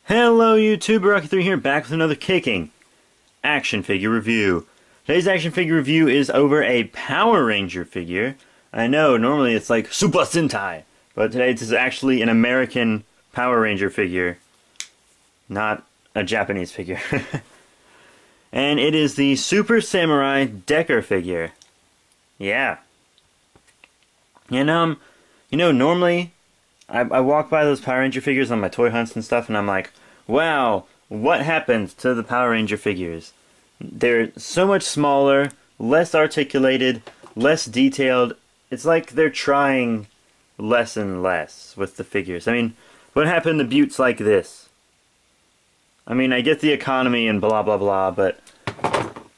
Hello YouTube, Rocky3 here, back with another kicking action figure review. Today's action figure review is over a Power Ranger figure. I know, normally it's like Super Sentai, but today this is actually an American Power Ranger figure, not a Japanese figure. And it is the Super Samurai Deker figure. Yeah. And normally I walk by those Power Ranger figures on my toy hunts and stuff, and I'm like, wow, what happened to the Power Ranger figures? They're so much smaller, less articulated, less detailed. It's like they're trying less and less with the figures. I mean, what happened to buttes like this? I mean, I get the economy and blah blah blah, but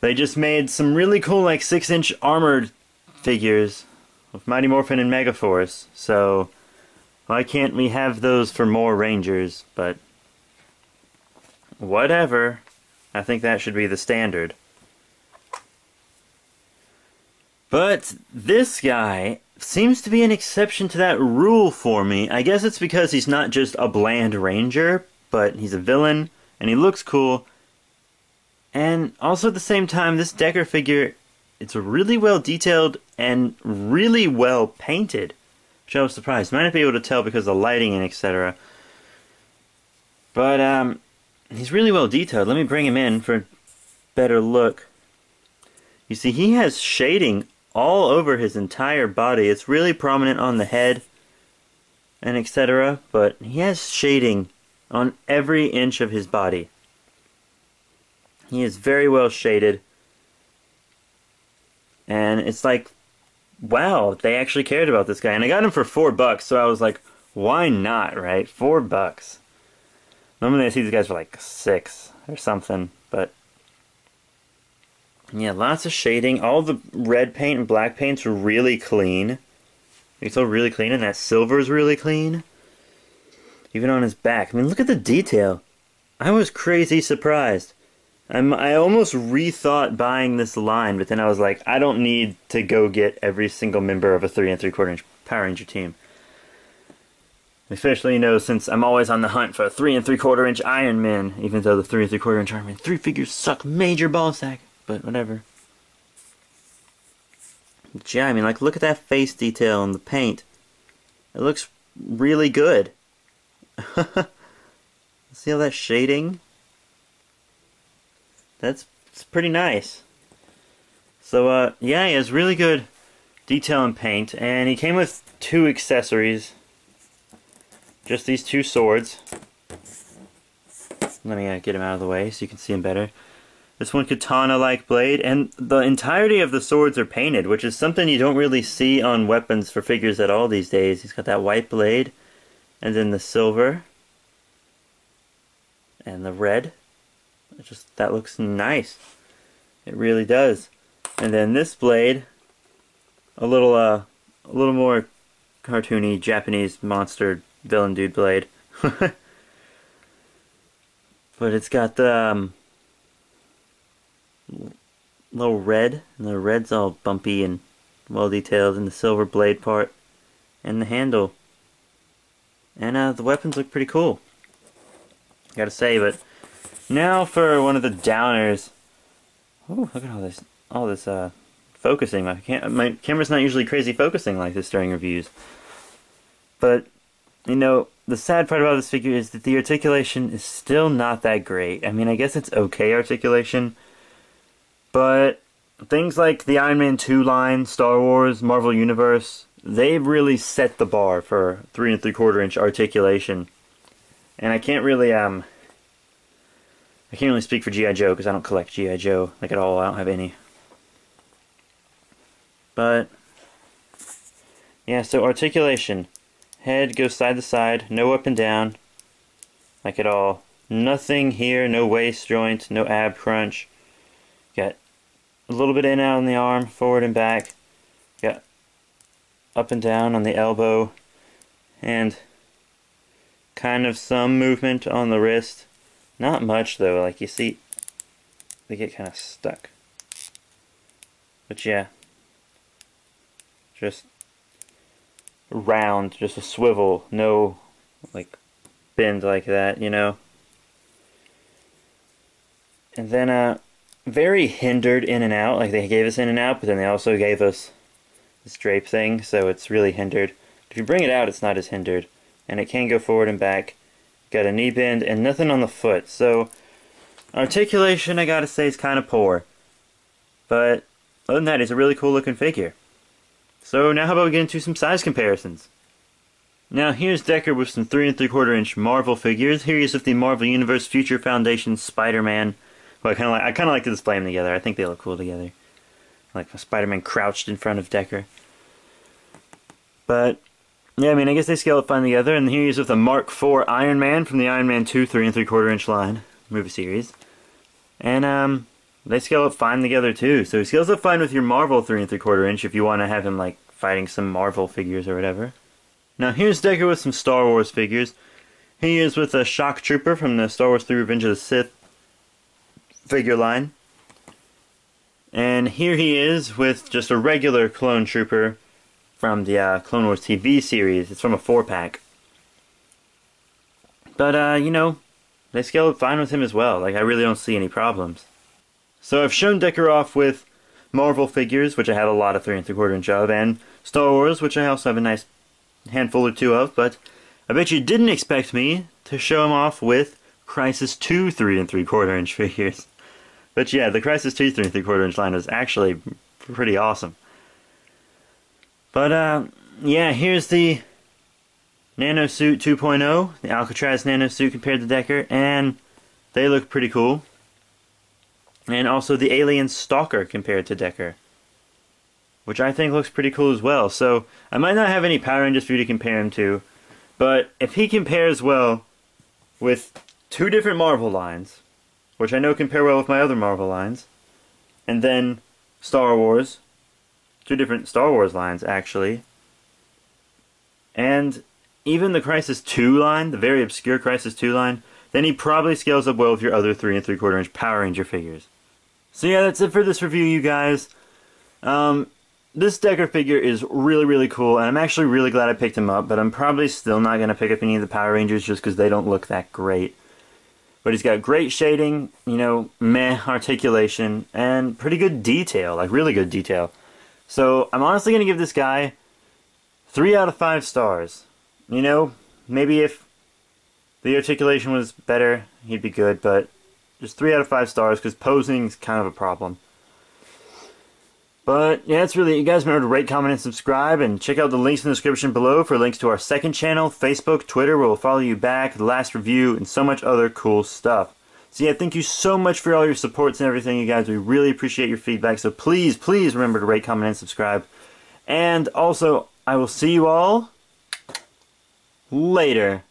they just made some really cool, like, 6-inch armored figures with Mighty Morphin and Megaforce, so why can't we have those for more Rangers? But whatever. I think that should be the standard. But this guy seems to be an exception to that rule for me. I guess it's because he's not just a bland Ranger, but he's a villain, and he looks cool. And also at the same time, this Deker figure, it's really well detailed and really well painted. Which I was surprised. Might not be able to tell because of the lighting and etc. But he's really well detailed. Let me bring him in for a better look. You see, he has shading all over his entire body. It's really prominent on the head and etc. But he has shading on every inch of his body. He is very well shaded. And it's like, wow, they actually cared about this guy. And I got him for $4, so I was like, why not, right? $4. Normally I see these guys for like $6 or something, but yeah, lots of shading. All the red paint and black paint's really clean. It's all really clean, and that silver's really clean. Even on his back. I mean, look at the detail. I was crazy surprised. I almost rethought buying this line, but then I was like, I don't need to go get every single member of a 3 3/4-inch Power Ranger team. Especially, since I'm always on the hunt for a 3 3/4-inch Iron Man, even though the 3 3/4-inch Iron Man 3 figures suck major ballsack, but whatever. But yeah, I mean, like, look at that face detail and the paint. It looks really good. See all that shading? It's pretty nice. So, yeah, he has really good detail and paint, and he came with 2 accessories. Just these 2 swords. Let me get him out of the way so you can see him better. This one katana-like blade, and the entirety of the swords are painted, which is something you don't really see on weapons for figures at all these days. He's got that white blade, and then the silver, and the red. That looks nice. It really does. And then this blade, a little more cartoony Japanese monster villain dude blade. But it's got the little red, and the red's all bumpy and well detailed, and the silver blade part, and the handle. And the weapons look pretty cool, gotta say. But now for one of the downers. Oh, look at all this focusing. My camera's not usually crazy focusing like this during reviews. But, the sad part about this figure is that the articulation is still not that great. I mean, I guess it's okay articulation, but things like the Iron Man 2 line, Star Wars, Marvel Universe, they've really set the bar for 3 3/4-inch articulation. And I can't really speak for G.I. Joe because I don't collect G.I. Joe, like, at all. I don't have any. But yeah, so articulation. Head goes side to side, no up and down, like, at all. Nothing here, no waist joint, no ab crunch. Got a little bit in and out on the arm, forward and back. Got up and down on the elbow, and kind of some movement on the wrist. Not much though, like, you see, they get kind of stuck. But yeah, just round, just a swivel, no like bend like that, And then very hindered in and out. Like, they gave us in and out, but then they also gave us this drape thing, so it's really hindered. If you bring it out, it's not as hindered. And it can go forward and back. Got a knee bend and nothing on the foot. So, articulation, I gotta say, is kind of poor. But, other than that, it's a really cool looking figure. So, now how about we get into some size comparisons? Now, here's Deker with some 3 3/4 inch Marvel figures. Here he is with the Marvel Universe Future Foundation Spider-Man. Well, I kind of like to display them together. I think they look cool together. Like Spider-Man crouched in front of Deker. But, yeah, I mean, I guess they scale it fine together. And here he is with a Mark IV Iron Man from the Iron Man 2 3 3/4 inch line movie series. And, they scale up fine together, too. So he scales up fine with your Marvel 3 3/4 inch if you want to have him, like, fighting some Marvel figures or whatever. Now, here's Deker with some Star Wars figures. He is with a Shock Trooper from the Star Wars 3 Revenge of the Sith figure line. And here he is with just a regular Clone Trooper from the Clone Wars TV series. It's from a 4-pack. But, you know, they scale up fine with him as well. Like, I really don't see any problems. So I've shown Deker off with Marvel figures, which I have a lot of 3 3/4 inch of, and Star Wars, which I also have a nice handful or two of, but I bet you didn't expect me to show him off with Crisis 2 3 3/4 inch figures. But yeah, the Crisis 2 3 3/4 inch line was actually pretty awesome. But yeah, here's the Nanosuit 2.0, the Alcatraz Nanosuit compared to Deker, and they look pretty cool. And also the Alien Stalker compared to Deker, which I think looks pretty cool as well. So, I might not have any Power Rangers for you to compare him to, but if he compares well with 2 different Marvel lines, which I know compare well with my other Marvel lines, and then Star Wars, 2 different Star Wars lines, actually, and even the Crisis 2 line, the very obscure Crisis 2 line, then he probably scales up well with your other 3 3/4 inch Power Ranger figures. So yeah, that's it for this review, you guys. This Deker figure is really, really cool, and I'm actually really glad I picked him up, but I'm probably still not going to pick up any of the Power Rangers just because they don't look that great. But he's got great shading, you know, meh articulation, and pretty good detail, like really good detail. So I'm honestly going to give this guy 3 out of 5 stars. You know, maybe if the articulation was better, he'd be good, but just 3 out of 5 stars, because posing's kind of a problem. But, yeah, that's really it. You guys remember to rate, comment, and subscribe, and check out the links in the description below for links to our second channel, Facebook, Twitter, where we'll follow you back, the last review, and so much other cool stuff. So, yeah, thank you so much for all your supports and everything, you guys. We really appreciate your feedback, so please, please remember to rate, comment, and subscribe. And also, I will see you all later.